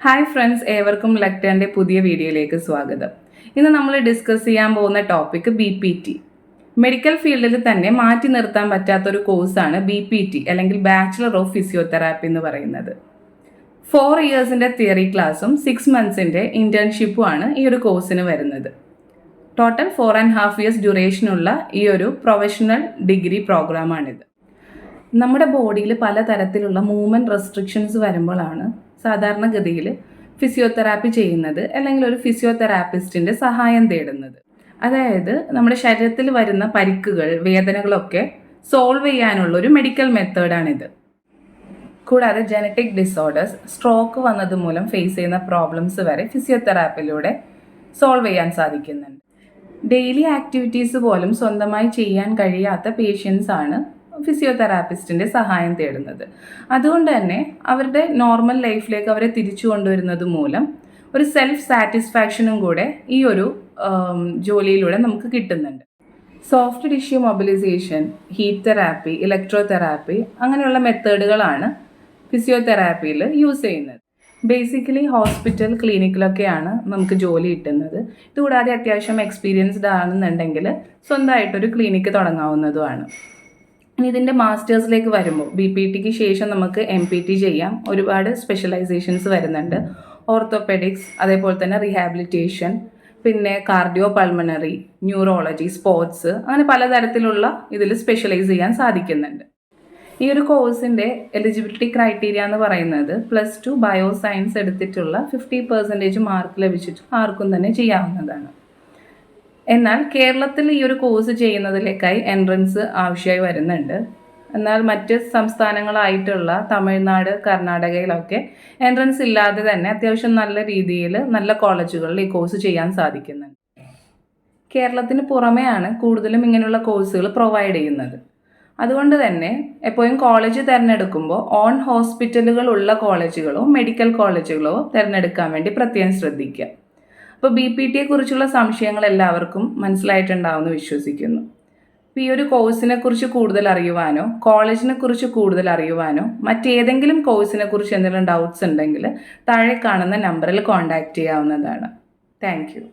Hi friends, ഏവർക്കും ലെക്ടറിൻ്റെ പുതിയ വീഡിയോയിലേക്ക് സ്വാഗതം. ഇന്ന് നമ്മൾ ഡിസ്കസ് ചെയ്യാൻ പോകുന്ന ടോപ്പിക് BPT. മെഡിക്കൽ ഫീൽഡിൽ തന്നെ മാറ്റി നിർത്താൻ പറ്റാത്തൊരു കോഴ്സാണ് BPT അല്ലെങ്കിൽ ബാച്ചിലർ ഓഫ് ഫിസിയോതെറാപ്പി എന്ന് പറയുന്നത്. 4 ഇയേഴ്സിൻ്റെ തിയറി ക്ലാസ്സും 6 മന്ത്സിൻ്റെ ഇൻറ്റേൺഷിപ്പുമാണ് ഈ ഒരു കോഴ്സിന് വരുന്നത്. ടോട്ടൽ 4.5 ഇയേഴ്സ് ഡ്യൂറേഷനുള്ള ഈ ഒരു പ്രൊഫഷണൽ ഡിഗ്രി പ്രോഗ്രാമാണിത്. നമ്മുടെ ബോഡിയിൽ പലതരത്തിലുള്ള മൂവ്മെൻറ്റ് റെസ്ട്രിക്ഷൻസ് വരുമ്പോഴാണ് സാധാരണഗതിയിൽ ഫിസിയോതെറാപ്പി ചെയ്യുന്നത് അല്ലെങ്കിൽ ഒരു ഫിസിയോതെറാപ്പിസ്റ്റിൻ്റെ സഹായം തേടുന്നത്. അതായത് നമ്മുടെ ശരീരത്തിൽ വരുന്ന പരിക്കുകൾ, വേദനകളൊക്കെ സോൾവ് ചെയ്യാനുള്ള ഒരു മെഡിക്കൽ മെത്തേഡാണിത്. കൂടാതെ ജനറ്റിക് ഡിസോർഡേഴ്സ്, സ്ട്രോക്ക് വന്നത് മൂലം ഫേസ് ചെയ്യുന്ന പ്രോബ്ലംസ് വരെ ഫിസിയോതെറാപ്പിയിലൂടെ സോൾവ് ചെയ്യാൻ സാധിക്കുന്നുണ്ട്. ഡെയിലി ആക്ടിവിറ്റീസ് പോലും സ്വന്തമായി ചെയ്യാൻ കഴിയാത്ത പേഷ്യൻസ് ആണ് ഫിസിയോതെറാപ്പിസ്റ്റിൻ്റെ സഹായം തേടുന്നത്. അതുകൊണ്ട് തന്നെ അവരുടെ നോർമൽ ലൈഫിലേക്ക് അവരെ തിരിച്ചു കൊണ്ടുവരുന്നത് മൂലം ഒരു സെൽഫ് സാറ്റിസ്ഫാക്ഷനും കൂടെ ഈ ഒരു ജോലിയിലൂടെ നമുക്ക് കിട്ടുന്നുണ്ട്. Soft tissue mobilisation, heat therapy, electro therapy അങ്ങനെയുള്ള മെത്തേഡുകളാണ് ഫിസിയോതെറാപ്പിയിൽ യൂസ് ചെയ്യുന്നത്. ബേസിക്കലി ഹോസ്പിറ്റൽ, ക്ലിനിക്കിലൊക്കെയാണ് നമുക്ക് ജോലി കിട്ടുന്നത്. ഇതുകൂടാതെ അത്യാവശ്യം എക്സ്പീരിയൻസ്ഡ് ആണെന്നുണ്ടെങ്കിൽ സ്വന്തമായിട്ടൊരു ക്ലിനിക്ക് തുടങ്ങാവുന്നതുമാണ്. ഇനി ഇതിൻ്റെ മാസ്റ്റേഴ്സിലേക്ക് വരുമ്പോൾ BPTക്ക് ശേഷം നമുക്ക് MPT ചെയ്യാം. ഒരുപാട് സ്പെഷ്യലൈസേഷൻസ് വരുന്നുണ്ട്. ഓർത്തോപെഡിക്സ്, അതേപോലെ തന്നെ റീഹാബിലിറ്റേഷൻ, പിന്നെ കാർഡിയോ പൾമണറി, ന്യൂറോളജി, സ്പോർട്സ്, അങ്ങനെ പലതരത്തിലുള്ള ഇതിൽ സ്പെഷ്യലൈസ് ചെയ്യാൻ സാധിക്കുന്നുണ്ട്. ഈ ഒരു കോഴ്സിൻ്റെ എലിജിബിലിറ്റി ക്രൈറ്റീരിയ എന്ന് പറയുന്നത് +2 ബയോ സയൻസ് എടുത്തിട്ടുള്ള 50% മാർക്ക് ലഭിച്ചിട്ട് ആർക്കും തന്നെ ചെയ്യാവുന്നതാണ്. എന്നാൽ കേരളത്തിൽ ഈ ഒരു കോഴ്സ് ചെയ്യുന്നതിലേക്കായി എൻട്രൻസ് ആവശ്യമായി വരുന്നുണ്ട്. എന്നാൽ മറ്റ് സംസ്ഥാനങ്ങളായിട്ടുള്ള തമിഴ്നാട്, കർണാടകയിലൊക്കെ എൻട്രൻസ് ഇല്ലാതെ തന്നെ അത്യാവശ്യം നല്ല രീതിയിൽ നല്ല കോളേജുകളിൽ ഈ കോഴ്സ് ചെയ്യാൻ സാധിക്കുന്നുണ്ട്. കേരളത്തിന് പുറമെയാണ് കൂടുതലും ഇങ്ങനെയുള്ള കോഴ്സുകൾ പ്രൊവൈഡ് ചെയ്യുന്നത്. അതുകൊണ്ട് തന്നെ എപ്പോഴും കോളേജ് തിരഞ്ഞെടുക്കുമ്പോൾ ഓൺ ഹോസ്പിറ്റലുകൾ ഉള്ള കോളേജുകളോ മെഡിക്കൽ കോളേജുകളോ തിരഞ്ഞെടുക്കാൻ വേണ്ടി പ്രത്യേകം ശ്രദ്ധിക്കുക. അപ്പോൾ BPTയെ കുറിച്ചുള്ള സംശയങ്ങൾ എല്ലാവർക്കും മനസ്സിലായിട്ടുണ്ടാവുമെന്ന് വിശ്വസിക്കുന്നു. അപ്പോൾ ഈ ഒരു കോഴ്സിനെ കുറിച്ച് കൂടുതൽ അറിയുവാനോ കോളേജിനെ കുറിച്ച് കൂടുതൽ അറിയുവാനോ മറ്റേതെങ്കിലും കോഴ്സിനെ കുറിച്ച് എന്തെങ്കിലും ഡൗട്ട്സ് ഉണ്ടെങ്കിൽ താഴെ കാണുന്ന നമ്പറിൽ കോൺടാക്റ്റ് ചെയ്യാവുന്നതാണ്. Thank you.